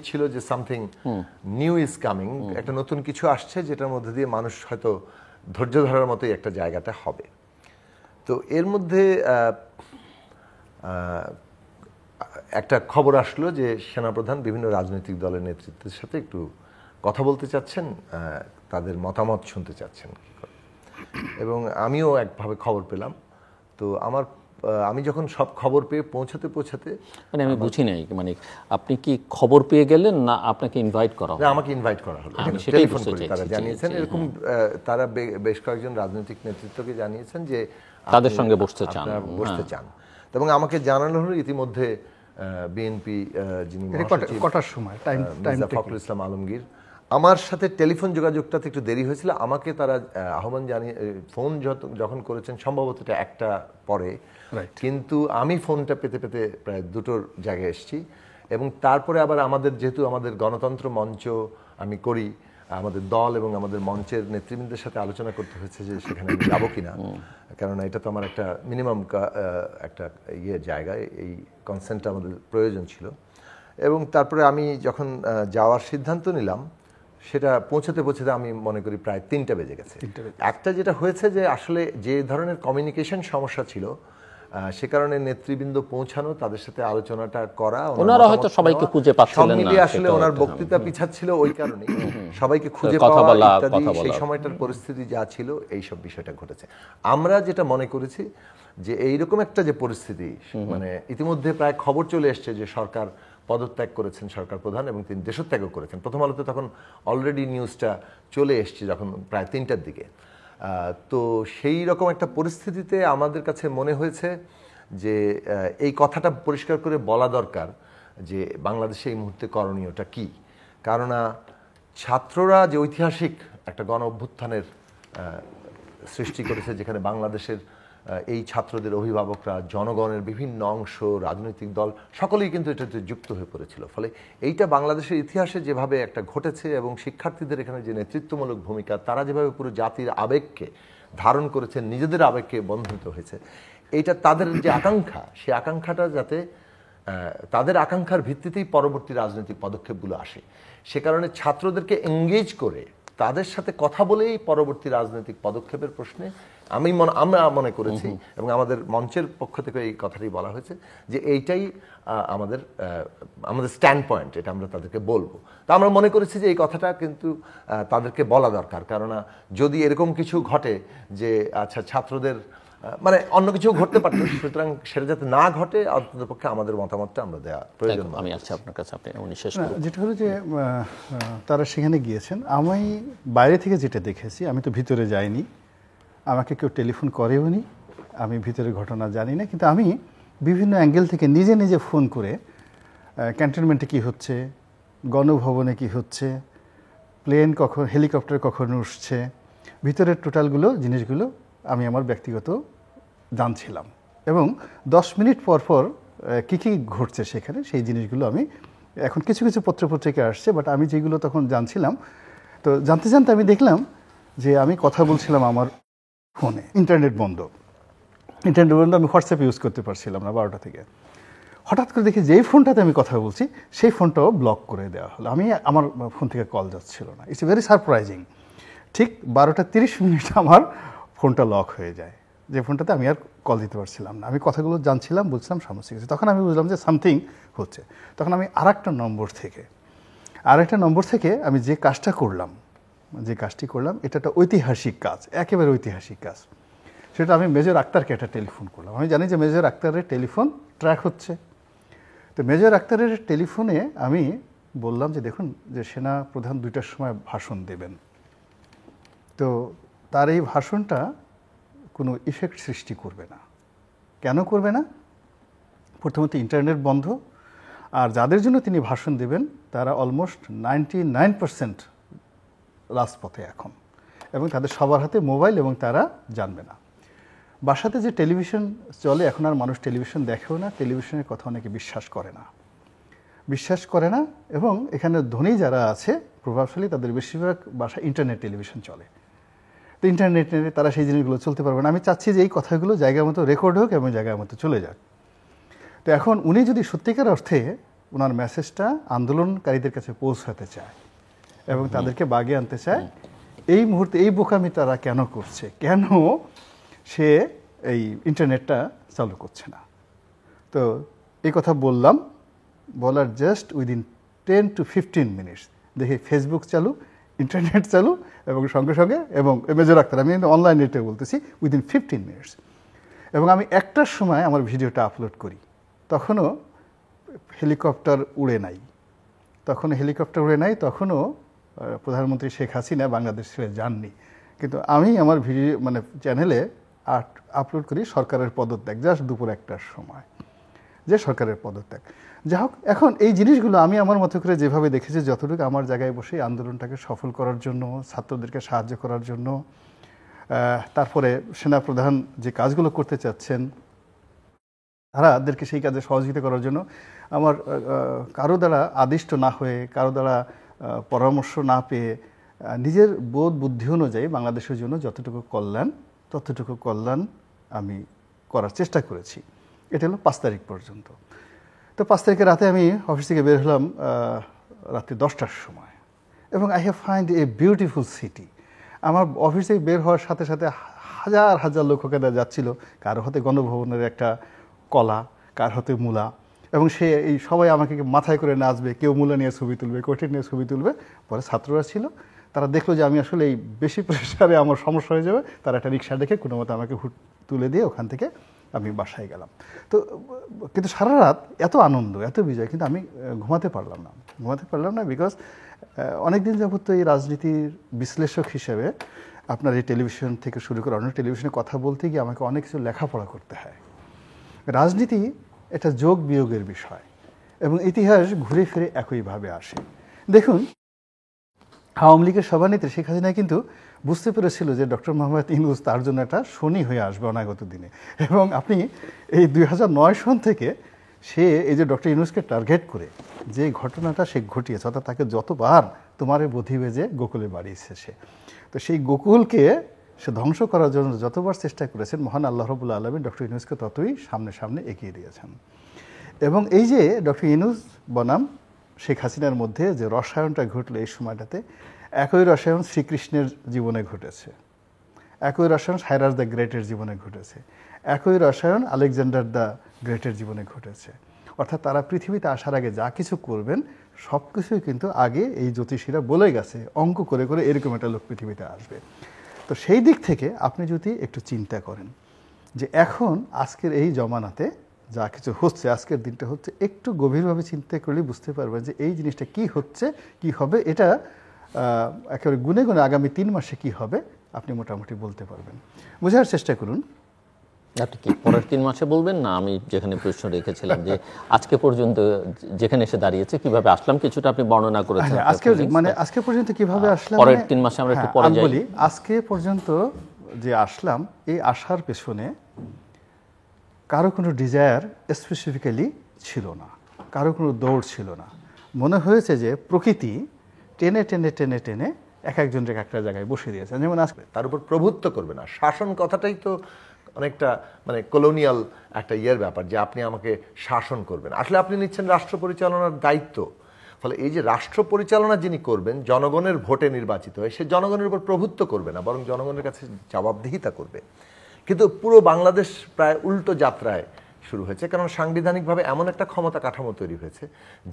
ছিল যে something new is coming, একটা নতুন কিছু আসছে যেটার মধ্যে দিয়ে মানুষ হয়তো ধৈর্য ধরার মতোই একটা জায়গাটা হবে। তো এর মধ্যে একটা খবর আসলো যে সেনাপ্রধান বিভিন্ন রাজনৈতিক দলের নেতৃত্বের সাথে একটু কথা বলতে চাচ্ছেন, তাদের মতামত শুনতে চাচ্ছেন। এবং আমিও একভাবে খবর পেলাম। তো আমি যখন সব খবর পেয়ে পৌঁছাতে মানে আমি বুঝি নাই, মানে আপনি কি খবর পেয়ে গেলেন না আপনাকে ইনভাইট করা হলো? আমাকে ইনভাইট করা হলো, টেলিফোন করে তারা জানিয়েছেন। এরকম তারা বেশ কয়েকজন রাজনৈতিক নেতৃত্বকে জানিয়েছেন যে তাদের সঙ্গে বসতে চান। এবং আমাকে জানানো হলো ইতিমধ্যে বিএনপি যিনি কটার সময় ফখরুল ইসলাম আলমগীর, আমার সাথে টেলিফোন যোগাযোগটাতে একটু দেরি হয়েছিল। আমাকে তারা আহ্বান জানিয়ে ফোন যখন করেছেন সম্ভবত এটা একটা পরে, কিন্তু আমি ফোনটা পেতে প্রায় দুটোর জায়গায় এসেছি। এবং তারপরে আবার যেহেতু আমাদের গণতন্ত্র মঞ্চ আমি করি, আমাদের দল এবং আমাদের মঞ্চের নেতৃবৃন্দের সাথে আলোচনা করতে হয়েছে যে সেখানে আমি যাবো কিনা, কারণ এটা তো আমার একটা মিনিমাম একটা জায়গায় এই কনসেন্টটা আমাদের প্রয়োজন ছিল। এবং তারপরে আমি যখন যাওয়ার সিদ্ধান্ত নিলাম, সেটা পৌঁছাতে আমি মনে করি প্রায় 3টা বেজে গেছে। একটা যেটা হয়েছে যে আসলে যে ধরনের কমিউনিকেশন সমস্যা ছিল, সে কারণে নেতৃবৃন্দ পৌঁছানো, তাদের সাথে আলোচনাটা করা, ওনারা হয়তো সবাইকে খুঁজে পাচ্ছিলেন না, আসলে ওনার বক্তৃতা পিছাচ্ছিল ওই কারণে সবাইকে খুঁজে পাওয়া ইত্যাদি, সেই সময়টার পরিস্থিতি যা ছিল এইসব বিষয়টা ঘটেছে। আমরা যেটা মনে করেছি যে এইরকম একটা যে পরিস্থিতি, মানে ইতিমধ্যে প্রায় খবর চলে এসছে যে সরকার পদত্যাগ করেছেন সরকার প্রধান, এবং তিনি দেশত্যাগও করেছেন। প্রথম আলোতে তখন অলরেডি নিউজটা চলে এসছে যখন প্রায় 3টার দিকে। তো সেই রকম একটা পরিস্থিতিতে আমাদের কাছে মনে হয়েছে যে এই কথাটা পরিষ্কার করে বলা দরকার যে বাংলাদেশে এই মুহূর্তে করণীয়টা কি। কারণ ছাত্ররা যে ঐতিহাসিক একটা গণ অভ্যুত্থানের সৃষ্টি করেছে, যেখানে বাংলাদেশের এই ছাত্রদের অভিভাবকরা, জনগণের বিভিন্ন অংশ, রাজনৈতিক দল সকলেই কিন্তু এটাতে যুক্ত হয়ে পড়েছিল। ফলে এইটা বাংলাদেশের ইতিহাসে যেভাবে একটা ঘটেছে, এবং শিক্ষার্থীদের এখানে যে নেতৃত্বমূলক ভূমিকা, তারা যেভাবে পুরো জাতির আবেগকে ধারণ করেছেন, নিজেদের আবেগকে বন্ধিত হয়েছে, এইটা তাদের যে আকাঙ্ক্ষা, সেই আকাঙ্ক্ষাটা যাতে তাদের আকাঙ্ক্ষার ভিত্তিতেই পরবর্তী রাজনৈতিক পদক্ষেপগুলো আসে, সে কারণে ছাত্রদেরকে এঙ্গেজ করে তাদের সাথে কথা বলেই পরবর্তী রাজনৈতিক পদক্ষেপের প্রশ্নে আমরা মনে করেছি, এবং আমাদের মঞ্চের পক্ষ থেকে এই কথাটি বলা হয়েছে যে এইটাই আমাদের স্ট্যান্ড পয়েন্ট, এটা আমরা তাদেরকে বলবো। তা আমরা মনে করেছি যে এই কথাটা কিন্তু তাদেরকে বলা দরকার, কারণ যদি এরকম কিছু ঘটে যে আচ্ছা ছাত্রদের মানে অন্য কিছু ঘটতে পারত, সুতরাং সেটা যাতে না ঘটে অন্ততপক্ষে আমাদের মতামতটা আমরা দেওয়া প্রয়োজন। আমি আছি আপনার কাছে, আপনি শেষ করুন। যেটা হলো যে তারা সেখানে গিয়েছেন, আমি বাইরে থেকে যেটা দেখেছি, আমি তো ভিতরে যাইনি, আমাকে কেউ টেলিফোন করেও নি, আমি ভিতরে ঘটনা জানি না, কিন্তু আমি বিভিন্ন অ্যাঙ্গেল থেকে নিজে ফোন করে ক্যান্টনমেন্টে কি হচ্ছে, গণভবনে কি হচ্ছে, প্লেন কখন, হেলিকপ্টার কখন উঠছে, ভিতরের টোটালগুলো জিনিসগুলো আমি আমার ব্যক্তিগত জানছিলাম। এবং 10 মিনিট পর কী ঘটছে সেখানে, সেই জিনিসগুলো আমি এখন কিছু পত্রপত্রিকা আসছে, বাট আমি যেগুলো তখন জানছিলাম, তো জানতে আমি দেখলাম যে আমি কথা বলছিলাম আমার ফোনে, ইন্টারনেট বন্ধ, আমি হোয়াটসঅ্যাপ ইউজ করতে পারছিলাম না 12টা থেকে। হঠাৎ করে দেখি যেই ফোনটাতে আমি কথা বলছি সেই ফোনটাও ব্লক করে দেওয়া হলো, আমার ফোন থেকে কল যাচ্ছিল না। It's very surprising. ঠিক 12টা 30 মিনিট আমার ফোনটা লক হয়ে যায়, যে ফোনটাতে আমি আর কল দিতে পারছিলাম না। আমি কথাগুলো জানছিলাম, বলছিলাম, সমস্যা কিছু। তখন আমি বুঝলাম যে সামথিং হচ্ছে। তখন আমি আরেকটা নম্বর থেকে আমি যে কাজটি করলাম, এটা একটা ঐতিহাসিক কাজ, একেবারে ঐতিহাসিক কাজ। সেটা আমি মেজর আক্তারকে একটা টেলিফোন করলাম। আমি জানি যে মেজর আক্তারের টেলিফোন ট্র্যাক হচ্ছে, তো মেজর আক্তারের টেলিফোনে আমি বললাম যে দেখুন, যে সেনা প্রধান 2টার সময় ভাষণ দেবেন, তো তার এই ভাষণটা কোনো ইফেক্ট সৃষ্টি করবে না। কেন করবে না? প্রথমত ইন্টারনেট বন্ধ, আর যাদের জন্য তিনি ভাষণ দেবেন তারা অলমোস্ট 99% রাজপথে এখন, এবং তাদের সবার হাতে মোবাইল, এবং তারা জানবে না। বাসাতে যে টেলিভিশন চলে, এখন আর মানুষ টেলিভিশন দেখেও না, টেলিভিশনের কথা অনেকে বিশ্বাস করে না, এবং এখানে ধনী যারা আছে প্রভাবশালী, তাদের বেশিরভাগ বাসা ইন্টারনেট টেলিভিশন চলে। তো ইন্টারনেটে তারা সেই জিনিসগুলো চলতে পারবে না। আমি চাচ্ছি যে এই কথাগুলো জায়গা মতো রেকর্ড হোক এবং জায়গা মতো চলে যাক। তো এখন উনি যদি সত্যিকার অর্থে ওনার মেসেজটা আন্দোলনকারীদের কাছে পৌঁছাতে চায় এবং তাদেরকে বাগে আনতে চায়। এই মুহূর্তে এই বোকামি তারা কেন করছে, কেন সে এই ইন্টারনেটটা চালু করছে না। তো এই কথা বললাম, বলার জাস্ট উইদিন 10 to 15 মিনিটস দেখি ফেসবুক চালু, ইন্টারনেট চালু এবং সঙ্গে সঙ্গে, এবং মেজর আক্তার, আমি অনলাইন নেটে বলতেছি, উইদিন 15 মিনিটস। এবং আমি 1টার সময় আমার ভিডিওটা আপলোড করি, তখনও হেলিকপ্টার উড়ে নাই, তখনও প্রধানমন্ত্রী শেখ হাসিনা বাংলাদেশ ছেড়ে যাননি। কিন্তু আমি আমার ভিডিও চ্যানেলে আপলোড করি সরকারের পদত্যাগ, জাস্ট দুপুর 1টার সময়, যে সরকারের পদত্যাগ। যাই হোক, এখন এই জিনিসগুলো আমি আমার মতো করে যেভাবে দেখেছি, যতটুকু আমার জায়গায় বসে আন্দোলনটাকে সফল করার জন্য, ছাত্রদেরকে সাহায্য করার জন্য, তারপরে সেনাপ্রধান যে কাজগুলো করতে চাচ্ছেন তাদেরকে সেই কাজে সহযোগিতা করার জন্য আমার কারো দ্বারা আদিষ্ট না হয়ে, কারো দ্বারা পরামর্শ না পেয়ে, নিজের বোধ বুদ্ধি অনুযায়ী বাংলাদেশের জন্য যতটুকু কল্যাণ আমি করার চেষ্টা করেছি। এটা হলো 5 তারিখ পর্যন্ত। তো 5 তারিখের রাতে আমি অফিস থেকে বের হলাম রাত্রি 10টার সময়, এবং I have find a beautiful city. আমার অফিস থেকে বের হওয়ার সাথে সাথে হাজার হাজার লোক ওখানে যাচ্ছিল, কারো হাতে গণভবনের একটা কলা, কার হাতে মূলা, এবং সে এই সবাই আমাকে মাথায় করে নাচবে, কেউ মূলা নিয়ে ছবি তুলবে, কোটি নিয়ে ছবি তুলবে। পরে ছাত্ররা ছিল, তারা দেখলো যে আমি আসলে এই বেশি প্রেশারে আমার সমস্যা হয়ে যাবে, তারা একটা রিক্সা দেখে কোনো মতো আমাকে তুলে দিয়ে ওখান থেকে আমি বাসায় গেলাম। তো কিন্তু সারা রাত এত আনন্দ, এত বিজয়, কিন্তু আমি ঘুমাতে পারলাম না বিকজ অনেকদিন যাবত তো এই রাজনীতির বিশ্লেষক হিসেবে আপনার এই টেলিভিশন থেকে শুরু করে অন্য টেলিভিশনে কথা বলতে গিয়ে আমাকে অনেক কিছু লেখাপড়া করতে হয়। রাজনীতি এটা যোগ বিয়োগের বিষয়, এবং ইতিহাস ঘুরে ফিরে একইভাবে আসে। দেখুন, আওয়ামী লীগের সভানেত্রী শেখ হাসিনা কিন্তু বুঝতে পেরেছিল যে ডক্টর মোহাম্মদ ইউনূস তার জন্য একটা শনি হয়ে আসবে অনাগত দিনে, এবং আপনি এই 2009 সন থেকে সে এই যে ডক্টর ইউনূসকে টার্গেট করে যে ঘটনাটা সে ঘটিয়েছে, অর্থাৎ তাকে যতবার তোমারে বধি বেজে গোকুলে বাড়িয়েছে সে, তো সেই গোকুলকে সে ধ্বংস করার জন্য যতবার চেষ্টা করেছেন, মহান আল্লাহ রাব্বুল আলামিন ডক্টর ইউনূসকে ততই সামনে এগিয়ে দিয়েছেন। এবং এই যে ডক্টর ইউনূস বনাম শেখ হাসিনার মধ্যে যে রসায়নটা ঘটলো এই সময়টাতে, একই রসায়ন শ্রীকৃষ্ণের জীবনে ঘটেছে, একই রসায়ন সাইরাস দ্য গ্রেটের জীবনে ঘটেছে, একই রসায়ন আলেকজান্ডার দ্য গ্রেটের জীবনে ঘটেছে। অর্থাৎ তারা পৃথিবীতে আসার আগে যা কিছু করবেন সব কিছুই কিন্তু আগে এই জ্যোতিষীরা বলে গেছে, অঙ্ক করে করে এরকম একটা লোক পৃথিবীতে আসবে। তো সেই দিক থেকে আপনি যদি একটু চিন্তা করেন যে এখন আজকের এই জমানাতে যা কিছু হচ্ছে, আজকের দিনটা হচ্ছে, একটু গভীরভাবে চিন্তা করলে বুঝতে পারবেন যে এই জিনিসটা কি হচ্ছে, কি হবে, এটা একেবারে গুনে গুনে আগামী 3 মাসে কি হবে আপনি মোটামুটি বলতে পারবেন। বোঝার চেষ্টা করুন। আপনি কি পরের 3 মাসে বলবেন, না আমি যেখানে প্রশ্ন রেখেছিলাম যে আজকে পর্যন্ত যেখানে এসে দাঁড়িয়েছে কিভাবে আসলাম, কিছুটা আপনি বর্ণনা করেছেন। আজকে পর্যন্ত কিভাবে আসলাম, পরের 3 মাসে আমরা একটু পরে যাই। আজকে পর্যন্ত যে আসলাম, এই আসার পেছনে কারো কোনো ডিজায়ার স্পেসিফিক্যালি ছিল না, কারো কোনো দৌড় ছিল না। মনে হয়েছে যে প্রকৃতি টেনে টেনে টেনে টেনে এক একজনকে একটা জায়গায় বসে দিয়েছে, যেমন আজকে তার উপর প্রভুত্ব করবে না। শাসন কথাটাই তো অনেকটা কলোনিয়াল একটা ব্যাপার, যে আপনি আমাকে শাসন করবেন। আসলে আপনি নিচ্ছেন রাষ্ট্র পরিচালনার দায়িত্ব। ফলে এই যে রাষ্ট্র পরিচালনা যিনি করবেন, জনগণের ভোটে নির্বাচিত হয়ে, সে জনগণের উপর প্রভুত্ব করবে না, বরং জনগণের কাছে জবাবদিহিতা করবে। কিন্তু পুরো বাংলাদেশ প্রায় উল্টো যাত্রায় শুরু হয়েছে, কারণ সাংবিধানিকভাবে এমন একটা ক্ষমতা কাঠামো তৈরি হয়েছে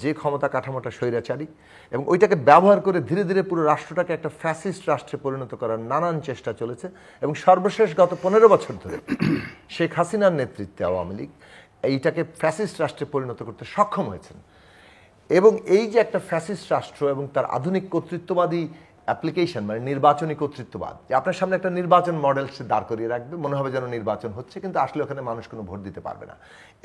যে ক্ষমতা কাঠামোটা স্বৈরাচারী, এবং ওইটাকে ব্যবহার করে ধীরে ধীরে পুরো রাষ্ট্রটাকে একটা ফ্যাসিস্ট রাষ্ট্রে পরিণত করার নানান চেষ্টা চলেছে। এবং সর্বশেষ গত 15 বছর ধরে শেখ হাসিনার নেতৃত্বে আওয়ামী লীগ এইটাকে ফ্যাসিস্ট রাষ্ট্রে পরিণত করতে সক্ষম হয়েছেন। এবং এই যে একটা ফ্যাসিস্ট রাষ্ট্র এবং তার আধুনিক কর্তৃত্ববাদী অ্যাপ্লিকেশন, নির্বাচনী কর্তৃত্ববাদ, যে আপনার সামনে একটা নির্বাচন মডেল সে দাঁড় করিয়ে রাখবে, মনে হবে যেন নির্বাচন হচ্ছে, কিন্তু আসলে ওখানে মানুষ কোনো ভোট দিতে পারবে না।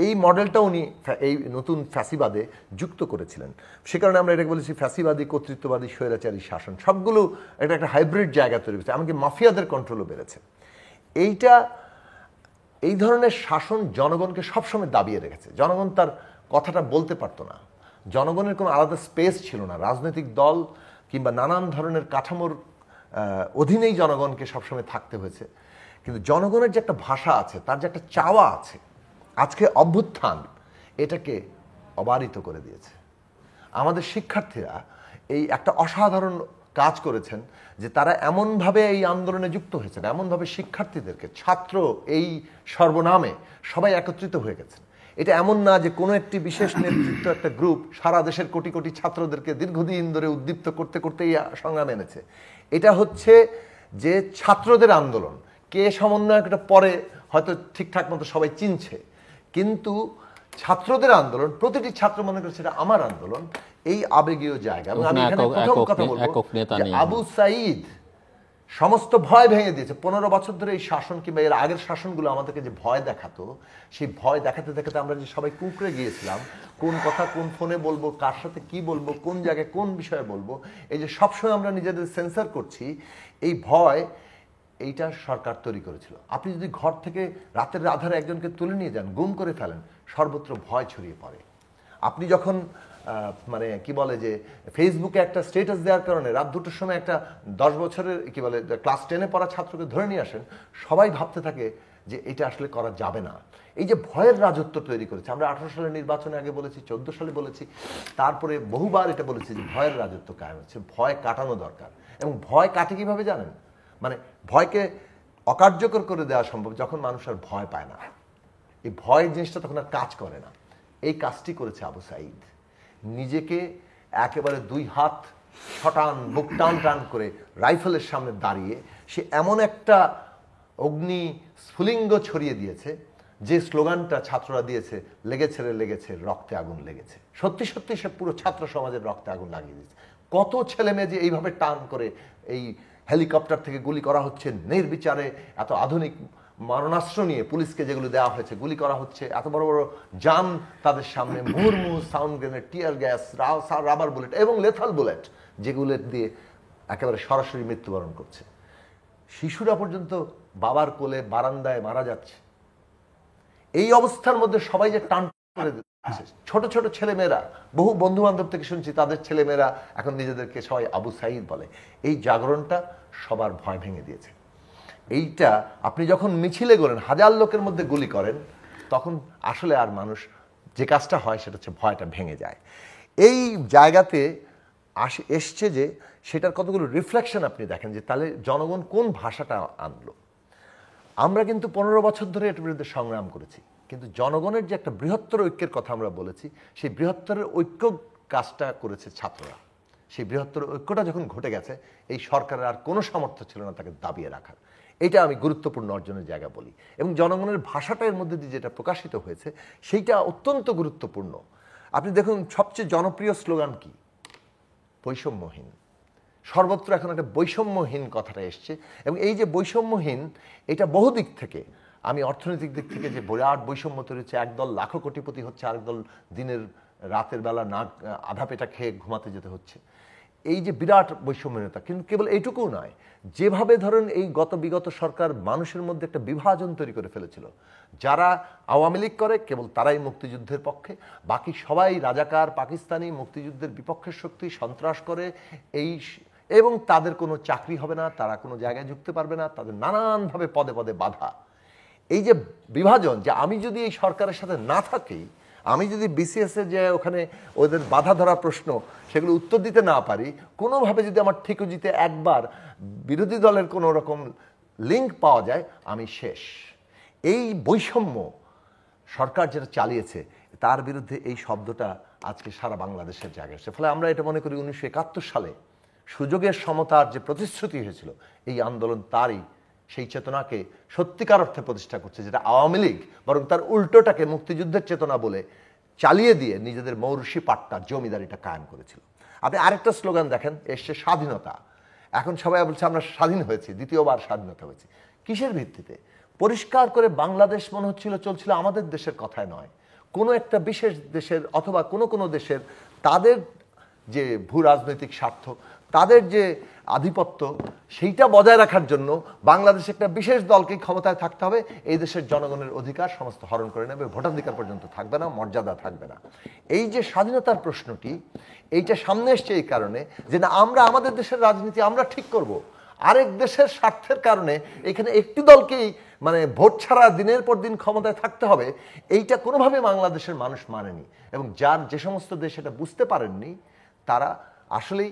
এই মডেলটা উনি এই নতুন ফ্যাসিবাদে যুক্ত করেছিলেন। সে কারণে আমরা এটাকে বলেছি ফ্যাসিবাদী, কর্তৃত্ববাদী, স্বৈরাচারী শাসন। সবগুলো এটা একটা হাইব্রিড জায়গা তৈরি হয়েছে, এমনকি মাফিয়াদের কন্ট্রোলও বেড়েছে। এই ধরনের শাসন জনগণকে সবসময় দাবিয়ে রেখেছে। জনগণ তার কথাটা বলতে পারতো না, জনগণের কোনো আলাদা স্পেস ছিল না। রাজনৈতিক দল কিংবা নানান ধরনের কাঠামোর অধীনেই জনগণকে সবসময় থাকতে হয়েছে। কিন্তু জনগণের যে একটা ভাষা আছে, তার যে একটা চাওয়া আছে, আজকে অভ্যুত্থান এটাকে অবারিত করে দিয়েছে। আমাদের শিক্ষার্থীরা এই একটা অসাধারণ কাজ করেছেন যে তারা এমনভাবে এই আন্দোলনে যুক্ত হয়েছেন, এমনভাবে শিক্ষার্থীদেরকে, ছাত্র এই সর্বনামে সবাই একত্রিত হয়ে গেছেন। এটা এমন না যে কোনো একটি বিশেষ নেতৃত্ব, একটা গ্রুপ সারা দেশের কোটি কোটি ছাত্রদেরকে দীর্ঘদিন ধরে উদ্দীপ্ত করতে করতে এই সংগ্রাম এনেছে। এটা হচ্ছে যে ছাত্রদের আন্দোলন। কে সমন্বয়ক এটা পরে হয়তো ঠিকঠাক মতো সবাই চিনছে, কিন্তু ছাত্রদের আন্দোলন, প্রতিটি ছাত্র মনে করছে এটা আমার আন্দোলন, এই আবেগীয় জায়গা। এবং আমি এখানে প্রথম কথা বলবো যে আবু সাঈদ সমস্ত ভয় ভেঙে দিয়েছে। 15 বছর ধরে এই শাসন কিংবা এর আগের শাসনগুলো আমাদেরকে যে ভয় দেখাতো, সেই ভয় দেখাতে দেখাতে আমরা যে সবাই কুঁকড়ে গিয়েছিলাম, কোন কথা কোন ফোনে বলবো, কার সাথে কি বলবো, কোন জায়গায় কোন বিষয়ে বলবো, এই যে সবসময় আমরা নিজেদের সেন্সর করছি, এই ভয় এইটা সরকার তৈরি করেছিল। আপনি যদি ঘর থেকে রাতের আধারে একজনকে তুলে নিয়ে যান, গুম করে ফেলেন, সর্বত্র ভয় ছড়িয়ে পড়ে। আপনি যখন মানে কি বলে যে ফেসবুকে একটা স্ট্যাটাস দেওয়ার কারণে রাত 2টোর সময় একটা 10 বছরের কি বলে ক্লাস 10-এ পড়া ছাত্রকে ধরে নিয়ে আসেন, সবাই ভাবতে থাকে যে এটা আসলে করা যাবে না। এই যে ভয়ের রাজত্ব তৈরি করেছে, আমরা 18 সালের নির্বাচনে আগে বলেছি, 14 সালে বলেছি, তারপরে বহুবার এটা বলেছি যে ভয়ের রাজত্ব কায়েম হচ্ছে, ভয় কাটানো দরকার। এবং ভয় কাটে কিভাবে জানেন? মানে ভয়কে অকার্যকর করে দেওয়া সম্ভব যখন মানুষ আর ভয় পায় না, এই ভয় জিনিসটা তখন আর কাজ করে না। এই কাজটি করেছে আবু সাঈদ। নিজেকে একেবারে 2 হাত ছটান বুক টান টান করে রাইফেলের সামনে দাঁড়িয়ে সে এমন একটা অগ্নি স্ফুলিঙ্গ ছড়িয়ে দিয়েছে যে স্লোগানটা ছাত্ররা দিয়েছে, লেগেছে রে লেগেছে, রক্তে আগুন লেগেছে। সত্যি সত্যি সে পুরো ছাত্র সমাজের রক্তে আগুন লাগিয়ে দিয়েছে। কত ছেলে মেয়ে যে এইভাবে টান করে, এই হেলিকপ্টার থেকে গুলি করা হচ্ছে নির্বিচারে, এত আধুনিক মারণাস্ত্র নিয়ে পুলিশকে যেগুলো দেওয়া হয়েছে, গুলি করা হচ্ছে, এত বড় বড় জাম তাদের সামনে, মুহুর্মুহু sound grenade, tear gas, rubber bullet এবং লেথাল বুলেট, যেগুলো দিয়ে একেবারে সরাসরি মৃত্যুবরণ করছে। শিশুরা পর্যন্ত বাবার কোলে বারান্দায় মারা যাচ্ছে। এই অবস্থার মধ্যে সবাই যে টান করে দিচ্ছে, ছোট ছোট ছেলেমেয়েরা, বহু বন্ধু বান্ধব থেকে শুনছি তাদের ছেলেমেয়েরা এখন নিজেদেরকে সবাই আবু সাঈদ বলে। এই জাগরণটা সবার ভয় ভেঙে দিয়েছে। এইটা আপনি যখন মিছিলে করেন, 1000 লোকের মধ্যে গুলি করেন, তখন আসলে আর মানুষ যে কাজটা হয় সেটা হচ্ছে ভয়টা ভেঙে যায়। এই জায়গাতে এসছে যে সেটার কতগুলো রিফ্লেকশন আপনি দেখেন যে তাহলে জনগণ কোন ভাষাটা আনলো। আমরা কিন্তু 15 বছর ধরে এটার বিরুদ্ধে সংগ্রাম করেছি, কিন্তু জনগণের যে একটা বৃহত্তর ঐক্যের কথা আমরা বলেছি, সেই বৃহত্তর ঐক্য কাজটা করেছে ছাত্ররা। সেই বৃহত্তর ঐক্যটা যখন ঘটে গেছে, এই সরকারের আর কোনো সামর্থ্য ছিল না তাকে দাবিয়ে রাখার। এটা আমি গুরুত্বপূর্ণ অর্জনের জায়গা বলি। এবং জনগণের ভাষাটা এর মধ্যে দিয়ে যেটা প্রকাশিত হয়েছে সেইটা অত্যন্ত গুরুত্বপূর্ণ। আপনি দেখুন সবচেয়ে জনপ্রিয় স্লোগান কি? বৈষম্যহীন। সর্বত্র এখন একটা বৈষম্যহীন কথাটা এসছে। এবং এই যে বৈষম্যহীন, এটা বহু দিক থেকে, আমি অর্থনৈতিক দিক থেকে যে বিরাট বৈষম্য তৈরি হচ্ছে, একদল লাখো কোটিপতি হচ্ছে, আরেকদল দিনের রাতের বেলা না আধা পেটা খেয়ে ঘুমাতে যেতে হচ্ছে, এই যে বিরাট বৈষম্যহীনতা। কিন্তু কেবল এইটুকুও নয়, যেভাবে ধরেন এই বিগত সরকার মানুষের মধ্যে একটা বিভাজন তৈরি করে ফেলেছিল, যারা আওয়ামী লীগ করে কেবল তারাই মুক্তিযুদ্ধের পক্ষে, বাকি সবাই রাজাকার, পাকিস্তানি, মুক্তিযুদ্ধের বিপক্ষের শক্তি, সন্ত্রাস করে, এই এবং তাদের কোনো চাকরি হবে না, তারা কোনো জায়গায় ঢুকতে পারবে না, তাদের নানানভাবে পদে পদে বাধা। এই যে বিভাজন, যে আমি যদি এই সরকারের সাথে না থাকি, আমি যদি বিসিএসে যে ওখানে ওদের বাধা ধরা প্রশ্ন সেগুলো উত্তর দিতে না পারি, কোনোভাবে যদি আমার ঠিকুজিতে একবার বিরোধী দলের কোনো রকম লিঙ্ক পাওয়া যায়, আমি শেষ। এই বৈষম্য সরকার যেটা চালিয়েছে, তার বিরুদ্ধে এই শব্দটা আজকে সারা বাংলাদেশের জায়গায় এসেছে। ফলে আমরা এটা মনে করি 1971 সালে সুযোগের সমতার যে প্রতিশ্রুতি হয়েছিল, এই আন্দোলন তারই সেই চেতনাকে সত্যিকার অর্থে প্রতিষ্ঠা করছে, যেটা আওয়ামী লীগ বরং তার উল্টোটাকে মুক্তিযুদ্ধের চেতনা বলে চালিয়ে দিয়ে নিজেদের মৌরুষি পাট্টা, জমিদারিটা কায়েম করেছিল। আপনি আরেকটা স্লোগান দেখেন, এসছে স্বাধীনতা। এখন সবাই বলছে আমরা স্বাধীন হয়েছি, দ্বিতীয়বার স্বাধীনতা হয়েছে। কিসের ভিত্তিতে? পরিষ্কার করে বাংলাদেশ মনে হচ্ছিল চলছিল আমাদের দেশের কথায় নয়, কোনো একটা বিশেষ দেশের অথবা কোনো দেশের তাদের যে ভূ রাজনৈতিক স্বার্থ, তাদের যে আধিপত্য, সেইটা বজায় রাখার জন্য বাংলাদেশে একটা বিশেষ দলকে ক্ষমতায় থাকতে হবে, এই দেশের জনগণের অধিকার সমস্ত হরণ করে নেবে, ভোটাধিকার পর্যন্ত থাকবে না, মর্যাদা থাকবে না। এই যে স্বাধীনতার প্রশ্নটি, এইটা সামনে এসছে এই কারণে যে না, আমরা আমাদের দেশের রাজনীতি আমরা ঠিক করব, আরেক দেশের স্বার্থের কারণে এখানে একটি দলকেই মানে ভোট ছাড়া দিনের পর দিন ক্ষমতায় থাকতে হবে, এইটা কোনোভাবে বাংলাদেশের মানুষ মানেনি। এবং যে সমস্ত দেশ এটা বুঝতে পারেননি, তারা আসলেই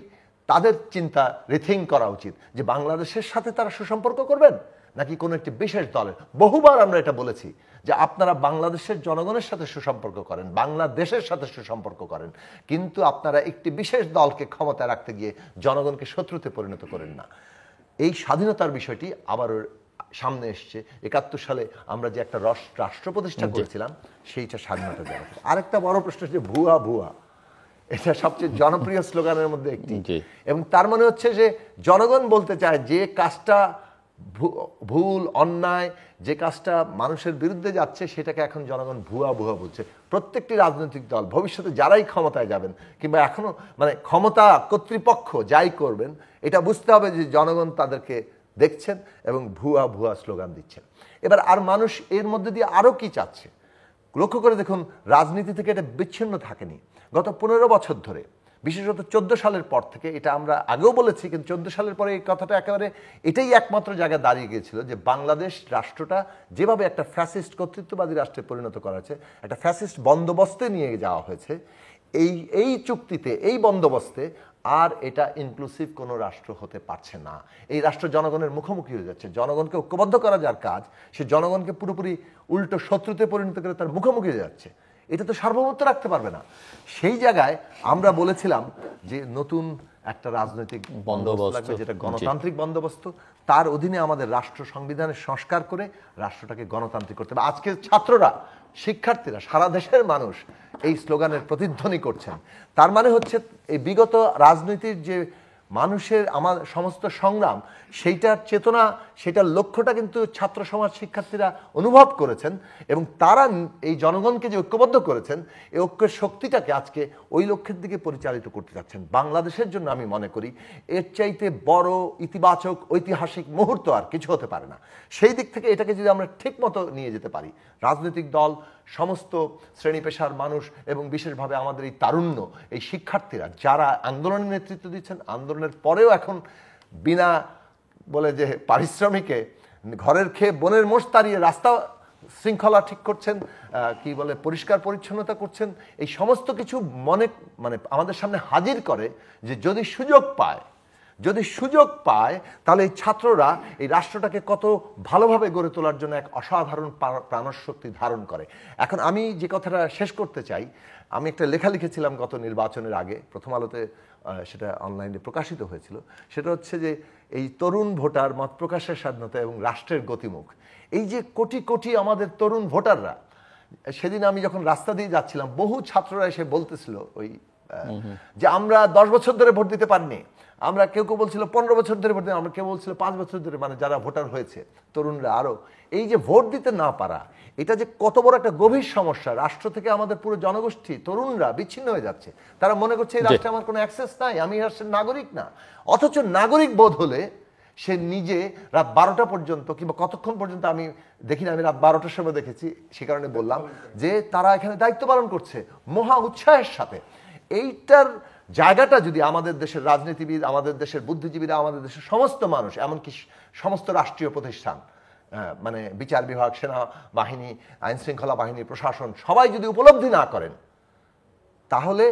তাদের চিন্তা রিথিঙ্ক করা উচিত যে বাংলাদেশের সাথে তারা সুসম্পর্ক করবেন নাকি কোনো একটি বিশেষ দলের। বহুবার আমরা এটা বলেছি যে আপনারা বাংলাদেশের জনগণের সাথে সুসম্পর্ক করেন, বাংলাদেশের সাথে সুসম্পর্ক করেন, কিন্তু আপনারা একটি বিশেষ দলকে ক্ষমতায় রাখতে গিয়ে জনগণকে শত্রুতে পরিণত করেন না। এই স্বাধীনতার বিষয়টি আবার সামনে এসছে। ৭১ সালে আমরা যে একটা রাষ্ট্র প্রতিষ্ঠা করেছিলাম, সেইটা স্বাধীনতা দেওয়া। আরেকটা বড় প্রশ্ন হচ্ছে ভুয়া ভুয়া, এটা সবচেয়ে জনপ্রিয় স্লোগানের মধ্যে একটি। এবং তার মানে হচ্ছে যে জনগণ বলতে চায় যে কাজটা ভুল, অন্যায়, যে কাজটা মানুষের বিরুদ্ধে যাচ্ছে, সেটাকে এখন জনগণ ভুয়া ভুয়া বলছে। প্রত্যেকটি রাজনৈতিক দল ভবিষ্যতে যারাই ক্ষমতায় যাবেন, কিংবা এখনো মানে ক্ষমতা কর্তৃপক্ষ যাই করবেন, এটা বুঝতে হবে যে জনগণ তাদেরকে দেখছেন এবং ভুয়া ভুয়া স্লোগান দিচ্ছেন। এবার আর মানুষ এর মধ্যে দিয়ে আরও কি চাচ্ছে লক্ষ্য করে দেখুন। রাজনীতি থেকে এটা বিচ্ছিন্ন থাকেনি গত 15 বছর ধরে, বিশেষত 14 সালের পর থেকে। এটা আমরা আগেও বলেছি, কিন্তু 14 সালের পরে এই কথাটা একেবারে এটাই একমাত্র জায়গায় দাঁড়িয়ে গিয়েছিল যে বাংলাদেশ রাষ্ট্রটা যেভাবে একটা ফ্যাসিস্ট কর্তৃত্ববাদী রাষ্ট্রে পরিণত করা হয়েছে, একটা ফ্যাসিস্ট বন্দোবস্তে নিয়ে যাওয়া হয়েছে। এই চুক্তিতে, এই বন্দোবস্তে আর এটা ইনক্লুসিভ কোনো রাষ্ট্র হতে পারছে না। এই রাষ্ট্র জনগণের মুখোমুখি হয়ে যাচ্ছে। জনগণকে ঐক্যবদ্ধ করা যার কাজ, সে জনগণকে পুরোপুরি উল্টো শত্রুতে পরিণত করে তার মুখোমুখি হয়ে যাচ্ছে। এটা তো সার্বভৌমত্ব রাখতে পারবে না। সেই জায়গায় আমরা বলেছিলাম যে নতুন একটা রাজনৈতিক বন্দোবস্ত লাগবে, যেটা গণতান্ত্রিক বন্দোবস্ত। তার অধীনে আমাদের রাষ্ট্র সংবিধানের সংস্কার করে রাষ্ট্রটাকে গণতান্ত্রিক করতে হবে। আজকে ছাত্ররা, শিক্ষার্থীরা, সারা দেশের মানুষ এই স্লোগানের প্রতিধ্বনি করছেন। তার মানে হচ্ছে এই বিগত রাজনীতির যে মানুষের আমার সমস্ত সংগ্রাম, সেইটার চেতনা, সেটার লক্ষ্যটা কিন্তু ছাত্র সমাজ, শিক্ষার্থীরা অনুভব করেছেন। এবং তারা এই জনগণকে যে ঐক্যবদ্ধ করেছেন, এই ঐক্যের শক্তিটাকে আজকে ওই লক্ষ্যের দিকে পরিচালিত করতে যাচ্ছেন। বাংলাদেশের জন্য আমি মনে করি এর চাইতে বড় ইতিবাচক ঐতিহাসিক মুহূর্ত আর কিছু হতে পারে না। সেই দিক থেকে এটাকে যদি আমরা ঠিক মতো নিয়ে যেতে পারি, রাজনৈতিক দল, সমস্ত শ্রেণী পেশার মানুষ, এবং বিশেষভাবে আমাদের এই তারুণ্য, এই শিক্ষার্থীরা যারা আন্দোলনের নেতৃত্ব দিচ্ছেন, আন্দোলনের পরেও এখন বিনা বলে যে পারিশ্রমিকে ঘরের খেয়ে বনের মোষ তাড়িয়ে রাস্তা শৃঙ্খলা ঠিক করছেন, কি বলে পরিষ্কার পরিচ্ছন্নতা করছেন, এই সমস্ত কিছু মানে আমাদের সামনে হাজির করে যে যদি সুযোগ পায় তাহলে এই ছাত্ররা এই রাষ্ট্রটাকে কত ভালোভাবে গড়ে তোলার জন্য এক অসাধারণ প্রাণশক্তি ধারণ করে। এখন আমি যে কথাটা শেষ করতে চাই, আমি একটা লেখা লিখেছিলাম গত নির্বাচনের আগে, প্রথম আলোতে সেটা অনলাইনে প্রকাশিত হয়েছিল। সেটা হচ্ছে যে এই তরুণ ভোটার, মত প্রকাশের স্বাধীনতা এবং রাষ্ট্রের গতিমুখ। এই যে কোটি কোটি আমাদের তরুণ ভোটাররা, সেদিন আমি যখন রাস্তা দিয়ে যাচ্ছিলাম, বহু ছাত্ররা এসে বলতেছিল ওই যে আমরা 10 বছর ধরে ভোট দিতে পারিনি, আমরা কেউ বলছিল 15 বছর ধরে ভোট দিতে, আমরা কেউ বলছিল 5 বছর ধরে, মানে যারা ভোটার হয়েছে তরুণরা আরো। এই যে ভোট দিতে না পারা, এটা যে কত বড় একটা গভীর সমস্যা। রাষ্ট্র থেকে আমাদের পুরো জনগোষ্ঠী, তরুণরা বিচ্ছিন্ন হয়ে যাচ্ছে। তারা মনে করছে এই রাষ্ট্রে আমার কোনো অ্যাক্সেস নাই, আমি রাষ্ট্রের নাগরিক না। অথচ নাগরিক বোধ হলে সে নিজে রাত 12টা পর্যন্ত, কিংবা কতক্ষণ পর্যন্ত আমি দেখি না, আমি রাত 12টার সময় দেখেছি, সে কারণে বললাম যে তারা এখানে দায়িত্ব পালন করছে মহা উৎসাহের সাথে। এইটার জায়গাটা যদি আমাদের দেশের রাজনীতিবিদ, আমাদের দেশের বুদ্ধিজীবীরা, আমাদের দেশের সমস্ত মানুষ, এমনকি সমস্ত রাষ্ট্রীয় প্রতিষ্ঠান, মানে বিচার বিভাগ, সেনাবাহিনী, আইন শৃঙ্খলা বাহিনী, প্রশাসন, সবাই যদি উপলব্ধি না করেন, তাহলে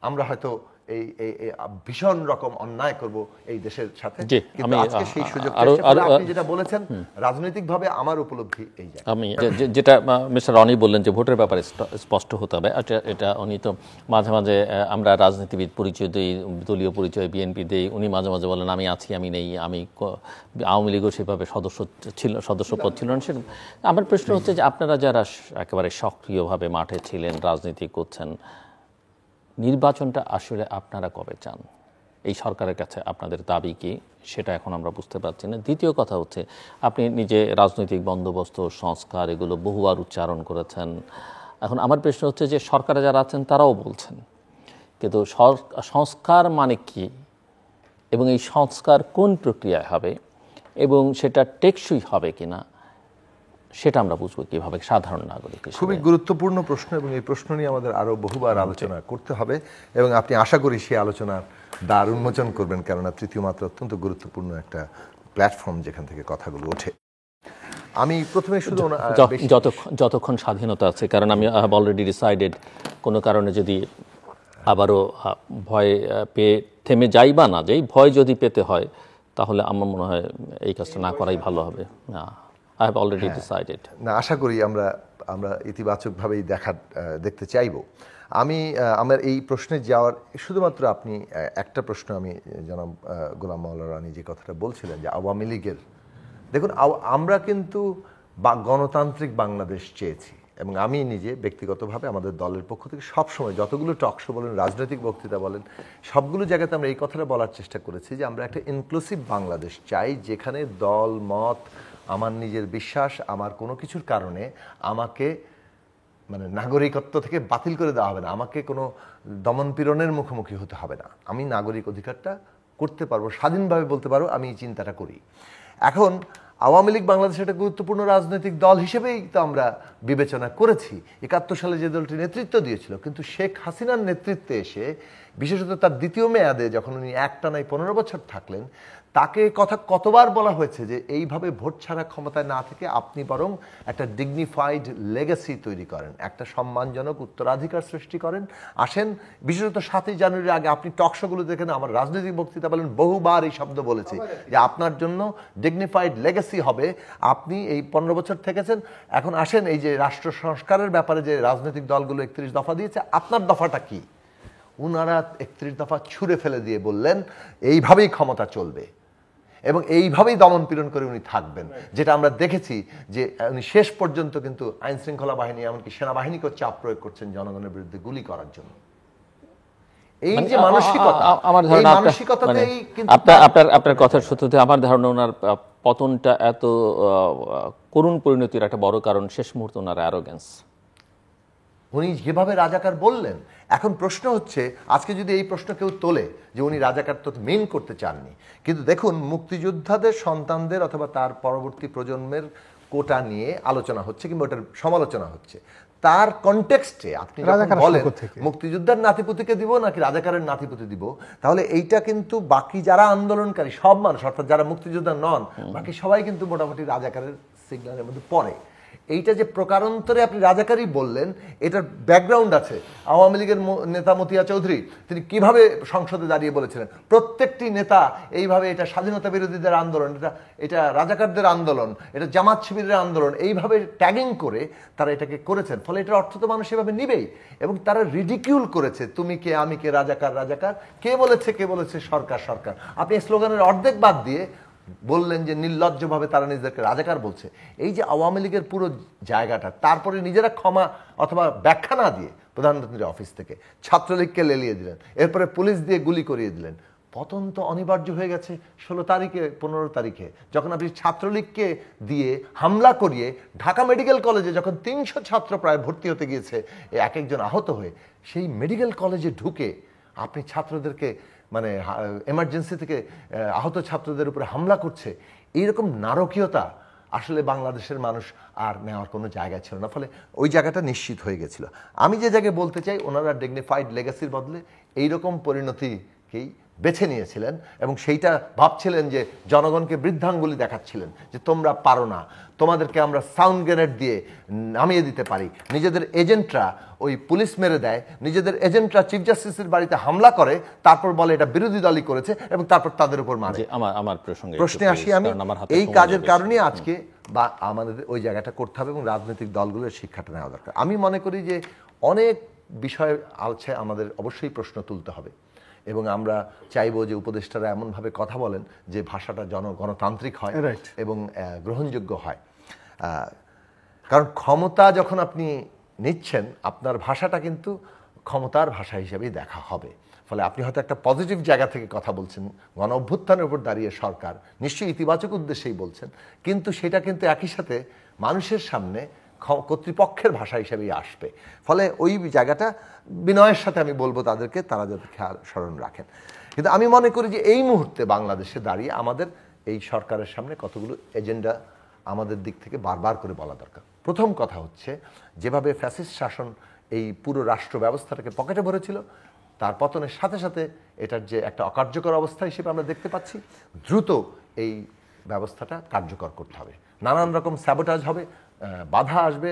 আমরা হয়তো এই ভীষণ রকম অন্যায় করব এই দেশের সাথে। কিন্তু আজকে সেই সুযোগ, আপনি যেটা বলেছেন রাজনৈতিকভাবে আমার উপলব্ধি এই জায়গা। আমি যেটা মিস্টার রনি বললেন যে ভোটের ব্যাপারে স্পষ্ট হতে হবে, এটা উনি তো মাঝে মাঝে আমরা রাজনীতিবিদ পরিচয় দিই, দলীয় পরিচয় বিএনপি দেই, উনি মাঝে মাঝে বলেন আমি আছি, আমি নেই, আমি আওয়ামী লীগও সেভাবে সদস্যপদ ছিল না। সেরকম আমার প্রশ্ন হচ্ছে যে আপনারা যারা একেবারে সক্রিয়ভাবে মাঠে ছিলেন, রাজনীতি করছেন, নির্বাচনটা আসলে আপনারা কবে চান? এই সরকারের কাছে আপনাদের দাবি কি, সেটা এখন আমরা বুঝতে পারছি না। দ্বিতীয় কথা হচ্ছে, আপনি নিজে রাজনৈতিক বন্দোবস্ত, সংস্কার, এগুলো বহুবার উচ্চারণ করেছেন। এখন আমার প্রশ্ন হচ্ছে যে সরকারে যারা আছেন তারাও বলছেন, কিন্তু সংস্কার মানে কি, এবং এই সংস্কার কোন প্রক্রিয়ায় হবে, এবং সেটা টেকসই হবে কিনা, সেটা আমরা বুঝবো কিভাবে সাধারণ নাগরিক? খুবই গুরুত্বপূর্ণ প্রশ্ন, এবং এই প্রশ্ন নিয়ে আমাদের আরো বহুবার আলোচনা করতে হবে, এবং আপনি আশা করি সেই আলোচনার দ্বার উন্মোচন করবেন, কেননা তৃতীয় মাত্রা অত্যন্ত গুরুত্বপূর্ণ একটা প্ল্যাটফর্ম যেখান থেকে কথাগুলো ওঠে। আমি প্রথমে শুধু যতক্ষণ স্বাধীনতা আছে, কারণ আমি হ্যাভ অলরেডি ডিসাইডেড কোনো কারণে যদি আবারও ভয় পেয়ে থেমে যাই বা না যাই, ভয় যদি পেতে হয় তাহলে আমার মনে হয় এই কাজটা না করাই ভালো হবে। I have already decided. না, আশা করি আমরা ইতিবাচকভাবেই দেখতে চাইব। আমি আমার এই প্রশ্নে যাওয়ার শুধুমাত্র আপনি একটা প্রশ্ন আমি জনাব গোলাম মাওলা রানী যে কথাটা বলছিলেন যে আওয়ামী লীগের, দেখুন আমরা কিন্তু গণতান্ত্রিক বাংলাদেশ চেয়েছি, এবং আমি নিজে ব্যক্তিগতভাবে আমাদের দলের পক্ষ থেকে সবসময় যতগুলো টকশো বলেন, রাজনৈতিক বক্তৃতা বলেন, সবগুলো জায়গাতে আমরা এই কথাটা বলার চেষ্টা করেছি যে আমরা একটা ইনক্লুসিভ বাংলাদেশ চাই, যেখানে দল মত, আমার নিজের বিশ্বাস, আমার কোনো কিছুর কারণে আমাকে মানে নাগরিকত্ব থেকে বাতিল করে দেওয়া হবে না, আমাকে কোনো দমনপীড়নের মুখোমুখি হতে হবে না, আমি নাগরিক অধিকারটা করতে পারবো, স্বাধীনভাবে বলতে পারবো, আমি এই চিন্তাটা করি। এখন আওয়ামী লীগ বাংলাদেশের একটা গুরুত্বপূর্ণ রাজনৈতিক দল হিসেবেই তো আমরা বিবেচনা করেছি। 71 সালে যে দলটি নেতৃত্ব দিয়েছিল, কিন্তু শেখ হাসিনার নেতৃত্বে এসে বিশেষত তার দ্বিতীয় মেয়াদে যখন উনি একটানায় 15 বছর থাকলেন, তাকে কথা কতবার বলা হয়েছে যে এইভাবে ভোট ছাড়া ক্ষমতায় না থেকে আপনি বরং একটা ডিগনিফাইড লেগাসি তৈরি করেন, একটা সম্মানজনক উত্তরাধিকার সৃষ্টি করেন, আসেন। বিশেষত 7ই জানুয়ারির আগে আপনি টকশোগুলো দেখেন, আমার রাজনৈতিক বক্তৃতা বলেন, বহুবার এই শব্দ বলেছি যে আপনার জন্য ডিগনিফাইড লেগাসি হবে, আপনি এই 15 বছর থেকেছেন, এখন আসেন এই যে রাষ্ট্র সংস্কারের ব্যাপারে যে রাজনৈতিক দলগুলো 31 দফা দিয়েছে, আপনার দফাটা কি? উনারা 31 দফা ছুঁড়ে ফেলে দিয়ে বললেন এইভাবেই ক্ষমতা চলবে এবং এইভাবেই দমন পীড়ন করে উনি থাকবেন, যেটা আমরা দেখেছি যে উনি শেষ পর্যন্ত কিন্তু আইন শৃঙ্খলা বাহিনী এমনকি সেনাবাহিনীকেও চাপ প্রয়োগ করছেন জনগণের বিরুদ্ধে গুলি করার জন্য। এই যে মানসিকতা, আমার ধারণা আপনার কথার সূত্রে আমার ধারণা ওনার পতনটা এত করুণ পরিণতির একটা বড় কারণ শেষ মুহূর্তে ওনার অ্যারোগ্যান্স। উনি যেভাবে রাজাকার বললেন, এখন প্রশ্ন হচ্ছে আজকে যদি এই প্রশ্ন কেউ তোলে যে উনি রাজাকার তো মেন করতে চাননি, কিন্তু দেখুন মুক্তিযোদ্ধাদের সন্তানদের অথবা তার পরবর্তী প্রজন্মের কোটা নিয়ে আলোচনা হচ্ছে কিংবা ওটার সমালোচনা হচ্ছে, তার কনটেক্সটে আপনি যখন বলেন মুক্তিযোদ্ধার নাতিপুতিকে দিব নাকি রাজাকারের নাতিপুতি দিব, তাহলে এইটা কিন্তু বাকি যারা আন্দোলনকারী সব মানুষ, অর্থাৎ যারা মুক্তিযোদ্ধা নন, বাকি সবাই কিন্তু মোটামুটি রাজাকারের সিগন্যালের মধ্যে পড়ে। এইটা যে প্রকারান্তরে আপনি রাজাকারী বললেন, এটার ব্যাকগ্রাউন্ড আছে। আওয়ামী লীগের নেতা মতিয়া চৌধুরী তিনি কিভাবে সংসদে দাঁড়িয়ে বলেছিলেন প্রত্যেকটি নেতা এইভাবে এটা স্বাধীনতা বিরোধীদের আন্দোলন, এটা রাজাকারদের আন্দোলন, এটা জামাত শিবিরের আন্দোলন, এইভাবে ট্যাগিং করে তারা এটাকে করেছেন। ফলে এটার অর্থ তো মানুষ এভাবে নিবেই, এবং তারা রিডিকিউল করেছে তুমি কে আমি কে, রাজাকার রাজাকার, কে বলেছে সরকার সরকার। আপনি স্লোগানের অর্ধেক বাদ দিয়ে বললেন যে নির্লজ্জভাবে তারা নিজেদেরকে রাজাকার বলছে। এই যে আওয়ামী লীগের পুরো জায়গাটা, তারপরে নিজেরা ক্ষমা অথবা ব্যাখ্যা না দিয়ে প্রধানমন্ত্রীর অফিস থেকে ছাত্রলীগকে লেলিয়ে দিলেন, এরপরে পুলিশ দিয়ে গুলি করিয়ে দিলেন। পতন তো অনিবার্য হয়ে গেছে 16 তারিখে 15 তারিখে, যখন আপনি ছাত্রলীগকে দিয়ে হামলা করিয়ে ঢাকা মেডিকেল কলেজে যখন 300 ছাত্র প্রায় ভর্তি হতে গিয়েছে, এক একজন আহত হয়ে, সেই মেডিকেল কলেজে ঢুকে আপনি ছাত্রদেরকে মানে এমার্জেন্সি থেকে আহত ছাত্রদের উপরে হামলা করছে, এইরকম নারকীয়তা আসলে বাংলাদেশের মানুষ আর নেওয়ার কোনো জায়গা ছিল না। ফলে ওই জায়গাটা নিশ্চিত হয়ে গেছিল। আমি যে জায়গায় বলতে চাই, ওনারা ডিগনিফাইড লেগাসির বদলে এইরকম পরিণতিকেই বেছে নিয়েছিলেন, এবং সেইটা ভাবছিলেন যে জনগণকে বৃদ্ধাঙ্গুলি দেখাচ্ছিলেন যে তোমরা পারো না, তোমাদেরকে আমরা সাউন্ড গ্রেনেড দিয়ে নামিয়ে দিতে পারি। নিজেদের এজেন্টরা ওই পুলিশ মেরে দেয়, নিজেদের এজেন্টরা চিফ জাস্টিসের বাড়িতে হামলা করে, তারপর বলে এটা বিরোধী দলই করেছে, এবং তারপর তাদের উপর মারে। আমার প্রশ্নে আসি আমি, এই কাজের কারণে আজকে বা আমাদের ওই জায়গাটা করতে হবে এবং রাজনৈতিক দলগুলোর শিক্ষাটা নেওয়া দরকার। আমি মনে করি যে অনেক বিষয় আছে আমাদের অবশ্যই প্রশ্ন তুলতে হবে, এবং আমরা চাইবো যে উপদেষ্টারা এমনভাবে কথা বলেন যে ভাষাটা গণতান্ত্রিক হয় এবং গ্রহণযোগ্য হয়। কারণ ক্ষমতা যখন আপনি নিচ্ছেন, আপনার ভাষাটা কিন্তু ক্ষমতার ভাষা হিসেবেই দেখা হবে। ফলে আপনি হয়তো একটা পজিটিভ জায়গা থেকে কথা বলছেন, গণ অভ্যুত্থানের উপর দাঁড়িয়ে সরকার নিশ্চয়ই ইতিবাচক উদ্দেশ্যেই বলছেন, কিন্তু সেটা কিন্তু একই সাথে মানুষের সামনে কর্তৃপক্ষের ভাষা হিসেবেই আসবে। ফলে ওই জায়গাটা বিনয়ের সাথে আমি বলবো তাদেরকে, তারা যাতে খেয়াল স্মরণ রাখেন। কিন্তু আমি মনে করি যে এই মুহূর্তে বাংলাদেশে দাঁড়িয়ে আমাদের এই সরকারের সামনে কতগুলো এজেন্ডা আমাদের দিক থেকে বারবার করে বলা দরকার। প্রথম কথা হচ্ছে, যেভাবে ফ্যাসিস্ট শাসন এই পুরো রাষ্ট্র ব্যবস্থাটাকে পকেটে ভরেছিল, তার পতনের সাথে সাথে এটার যে একটা অকার্যকর অবস্থা হিসেবে আমরা দেখতে পাচ্ছি, দ্রুত এই ব্যবস্থাটা কার্যকর করতে হবে। নানান রকম স্যাবোটাজ হবে, বাধা আসবে,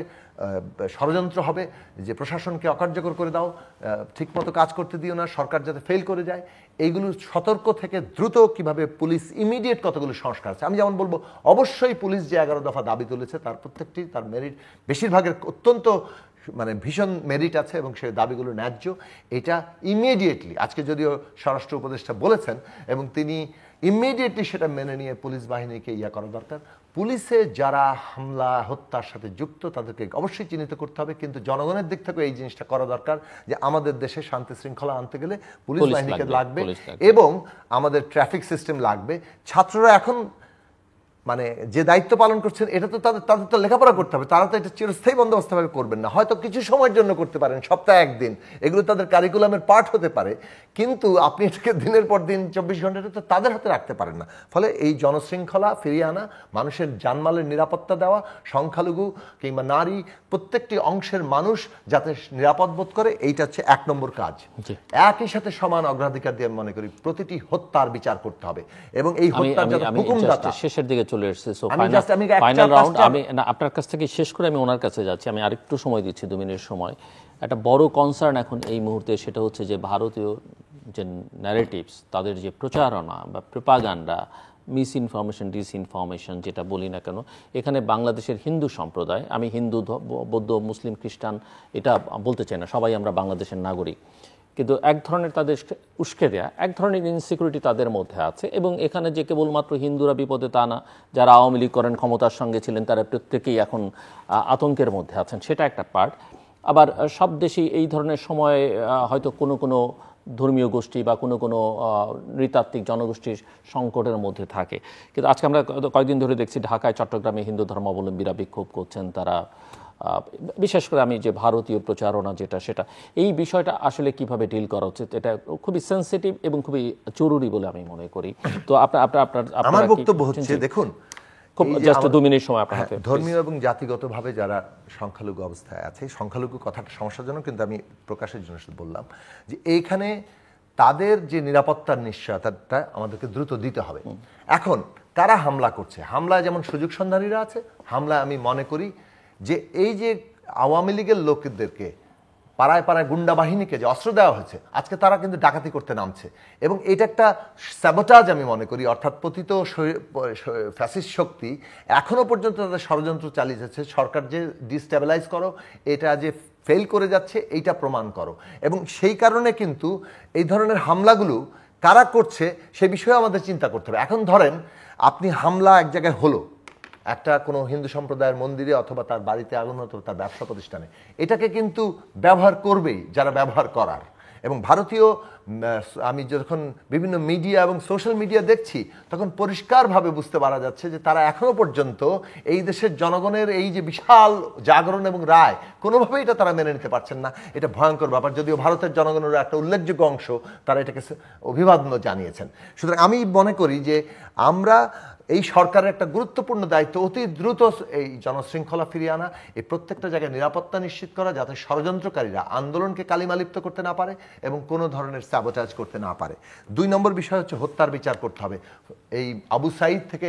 ষড়যন্ত্র হবে যে প্রশাসনকে অকার্যকর করে দাও, ঠিকমতো কাজ করতে দিও না, সরকার যাতে ফেল করে যায়। এইগুলো সতর্ক থেকে দ্রুত কিভাবে পুলিশ ইমিডিয়েট কতগুলো সংস্কার আছে। আমি যেমন বলবো, অবশ্যই পুলিশ যে 11 দফা দাবি তুলেছে তার প্রত্যেকটি, তার মেরিট বেশিরভাগের অত্যন্ত ভীষণ মেরিট আছে এবং সেই দাবিগুলো ন্যায্য। এটা ইমিডিয়েটলি, আজকে যদিও স্বরাষ্ট্র উপদেষ্টা বলেছেন, এবং তিনি ইমিডিয়েটলি সেটা মেনে নিয়ে পুলিশ বাহিনীকে করা দরকার। পুলিশে যারা হামলা হত্যার সাথে যুক্ত তাদেরকে অবশ্যই চিহ্নিত করতে হবে, কিন্তু জনগণের দিক থেকে এই জিনিসটা করা দরকার যে আমাদের দেশে শান্তি শৃঙ্খলা আনতে গেলে পুলিশ বাহিনীকে লাগবে এবং আমাদের ট্রাফিক সিস্টেম লাগবে। ছাত্ররা এখন যে দায়িত্ব পালন করছেন এটা তো তাদের তো লেখাপড়া করতে হবে, তারা তো এটা চিরস্থায়ী বন্দোবস্ত ভাবে করবেন না, হয়তো কিছু সময়ের জন্য করতে পারেন, সপ্তাহে একদিন, এগুলো তাদের কারিকুলামের পার্ট হতে পারে, কিন্তু আপনি এটাকে দিনের পর দিন 24 ঘন্টা তো তাদের হাতে রাখতে পারেন না। ফলে এই জনশৃঙ্খলা ফিরিয়ে আনা, মানুষের জানমালের নিরাপত্তা দেওয়া, সংখ্যালঘু কিংবা নারী প্রত্যেকটি অংশের মানুষ যাতে নিরাপদ বোধ করে, এইটা হচ্ছে 1 নম্বর কাজ। একই সাথে সমান অগ্রাধিকার দিয়ে আমি মনে করি প্রতিটি হত্যার বিচার করতে হবে এবং এই হত্যার যারা হুকুমদাতা। শেষের দিকে চলে এসেছে, সো ফাইনাল রাউন্ড আমি আপনার কাছ থেকে শেষ করে আমি ওনার কাছে যাচ্ছি। আমি আরেকটু সময় দিচ্ছি, 2 মিনিট সময়। একটা বড় কনসার্ন এখন এই মুহূর্তে সেটা হচ্ছে যে ভারতীয় যে ন্যারেটিভস, তাদের যে প্রচারণা বা প্রোপাগান্ডা, মিস ইনফরমেশন, ডিসইনফরমেশন যেটা বলি না কেন, এখানে বাংলাদেশের হিন্দু সম্প্রদায়, আমি হিন্দু, বৌদ্ধ, মুসলিম, খ্রিস্টান এটা বলতে চাই না, সবাই আমরা বাংলাদেশের নাগরিক, কিন্তু এক ধরনের তাদের উস্কে দেয়া, এক ধরনের ইনসিকিউরিটি তাদের মধ্যে আছে। এবং এখানে যে কেবলমাত্র হিন্দুরা বিপদে তা না, যারা আওয়ামী লীগ করেন, ক্ষমতার সঙ্গে ছিলেন, তারা প্রত্যেকেই এখন আতঙ্কের মধ্যে আছেন, সেটা একটা পার্ট। আবার সব দেশেই এই ধরনের সময় হয়তো কোনো কোনো ধর্মীয় গোষ্ঠী বা কোনো কোনো নৃতাত্ত্বিক জনগোষ্ঠীর সংকটের মধ্যে থাকে। কিন্তু আজকে আমরা কয়েকদিন ধরে দেখছি ঢাকায়, চট্টগ্রামে হিন্দু ধর্মাবলম্বীরা বিক্ষোভ করছেন। তারা বিশেষ করে আমি যে ভারতীয় প্রচারণা যেটা, সেটা এই বিষয়টা আসলে কিভাবে ডিল করা উচিত, এটা খুবই সেন্সিটিভ এবং খুবই জরুরি বলে আমি মনে করি। তো আমার বক্তব্য হচ্ছে, দেখুন, জাস্ট 2 মিনিট সময় আপনার হাতে। ধর্মীয় এবং জাতিগতভাবে যারা সংখ্যালঘু অবস্থায় আছে, সংখ্যালঘু কথাটা সমস্যাজনক, কিন্তু আমি প্রকাশের জন্য শুধু বললাম যে এইখানে তাদের যে নিরাপত্তার নিশ্চয়তাটা আমাদেরকে দ্রুত দিতে হবে। এখন কারা হামলা করছে, হামলায় যেমন সুযোগ সন্ধানীরা আছে, হামলায় আমি মনে করি যে এই যে আওয়ামী লীগের লোকদেরকে পাড়ায় পাড়ায় গুন্ডা বাহিনীকে যে অস্ত্র দেওয়া হয়েছে, আজকে তারা কিন্তু ডাকাতি করতে নামছে এবং এটা একটা স্যাবোটাজ আমি মনে করি। অর্থাৎ পতিত ফ্যাসিস্ট শক্তি এখনো পর্যন্ত তাদের ষড়যন্ত্র চালিয়ে যাচ্ছে, সরকার যে ডিস্টেবিলাইজ করো, এটা যে ফেল করে যাচ্ছে এইটা প্রমাণ করো। এবং সেই কারণে কিন্তু এই ধরনের হামলাগুলো কারা করছে সে বিষয়ে আমাদের চিন্তা করতে হবে। এখন ধরেন আপনি হামলা এক জায়গায় হলো, একটা কোনো হিন্দু সম্প্রদায়ের মন্দিরে অথবা তার বাড়িতে আগুন অথবা তার ব্যবসা প্রতিষ্ঠানে, এটাকে কিন্তু ব্যবহার করবেই যারা ব্যবহার করার। এবং ভারতীয়, আমি যখন বিভিন্ন মিডিয়া এবং সোশ্যাল মিডিয়া দেখছি, তখন পরিষ্কারভাবে বুঝতে পারা যাচ্ছে যে তারা এখনো পর্যন্ত এই দেশের জনগণের এই যে বিশাল জাগরণ এবং রায়, কোনোভাবেই এটা তারা মেনে নিতে পারছেন না। এটা ভয়ঙ্কর ব্যাপার, যদিও ভারতের জনগণের একটা উল্লেখযোগ্য অংশ তারা এটাকে অভিবাদন জানিয়েছেন। সুতরাং আমি মনে করি যে আমরা এই সরকারের একটা গুরুত্বপূর্ণ দায়িত্ব অতি দ্রুত এই জনশৃঙ্খলা ফিরিয়ে আনা, এই প্রত্যেকটা জায়গায় নিরাপত্তা নিশ্চিত করা, যাতে ষড়যন্ত্রকারীরা আন্দোলনকে কালিমালিপ্ত করতে না পারে এবং কোনো ধরনের স্যাবোটাজ করতে না পারে। 2 নম্বর বিষয় হচ্ছে হত্যার বিচার করতে হবে। এই আবু সাঈদ থেকে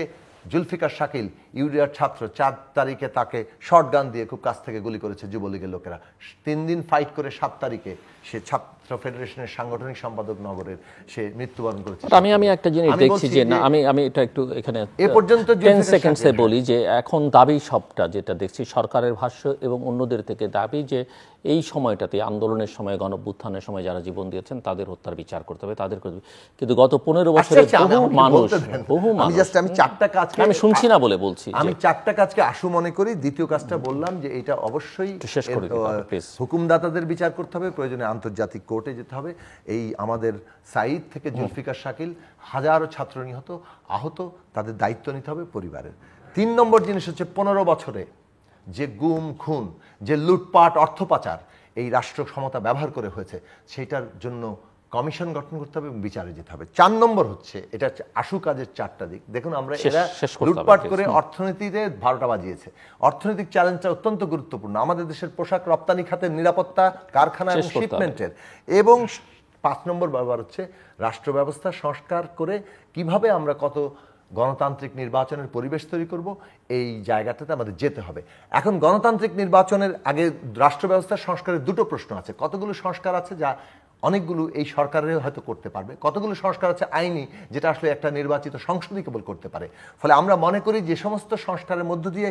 জুলফিকার শাকিল, ইউরিয়ার ছাত্র, 4 তারিখে তাকে শর্টগান দিয়ে খুব কাছ থেকে গুলি করেছে যুবলীগের লোকেরা। 3 দিন ফাইট করে 7 তারিখে সে ছাত্র ফেডারেশনের সাংগঠনিক সম্পাদক নগরের সে মৃত্যুবরণ করেছে। আমি একটা জিনিস দেখছি যে না, আমি এটা একটু এখানে এ পর্যন্ত 10 সেকেন্ডসে বলি যে এখন দাবি সবটা যেটা দেখছি সরকারের ভাষ্য এবং অন্যদের থেকে দাবি যে এই সময়টাতে আন্দোলনের সময়, গণঅভ্যুত্থানের সময় যারা জীবন দিয়েছেন তাদের হত্যার বিচার করতে হবে, তাদের করতে। কিন্তু গত 15 বছরে বহু মানুষ আমি 4টা কাজকে আমি শুনছি না বলে বলছি, আমি 4টা কাজকে আশু মনে করি। দ্বিতীয় কাজটা বললাম যে এটা অবশ্যই হুকুমদাতাদের বিচার করতে হবে, প্রয়োজনে আন্তর্জাতিক কোর্টে যেতে হবে। এই আমাদের সাঈদ থেকে জুলফিকার শাকিল, হাজারো ছাত্র নিহত, আহত, তাদের দায়িত্ব নিতে হবে পরিবারের। 3 নম্বর জিনিস হচ্ছে 15 বছরে যে গুম খুন, যে লুটপাট, অর্থ পাচার এই রাষ্ট্র ক্ষমতা ব্যবহার করে হয়েছে, সেটার জন্য কমিশন গঠন করতে হবে এবং বিচারে যেতে হবে। 4 নম্বর হচ্ছে, এটা হচ্ছে আশু কাজের 4টা দিক। দেখুন, আমরা এরা লুটপাট করে অর্থনীতিতে 12টা বাজিয়েছে। অর্থনৈতিক চ্যালেঞ্জটা অত্যন্ত গুরুত্বপূর্ণ। আমাদের দেশের পোশাক রপ্তানি খাতের নিরাপত্তা, কারখানা এবং শিপমেন্টের। এবং 5 নম্বর ব্যাপার হচ্ছে রাষ্ট্র ব্যবস্থা সংস্কার করে কিভাবে আমরা কত গণতান্ত্রিক নির্বাচনের পরিবেশ তৈরি করব, এই জায়গাটাতে আমাদের যেতে হবে। এখন গণতান্ত্রিক নির্বাচনের আগে রাষ্ট্র ব্যবস্থার সংস্কারের দুটো প্রশ্ন আছে। কতগুলো সংস্কার আছে যা অনেকগুলো এই সরকারের হয়তো করতে পারবে, কতগুলো সংস্কার আছে আইনি যেটা আসলে একটা নির্বাচিত সংসদই কেবল করতে পারে। ফলে আমরা মনে করি যে সমস্ত সংস্কারের মধ্য দিয়ে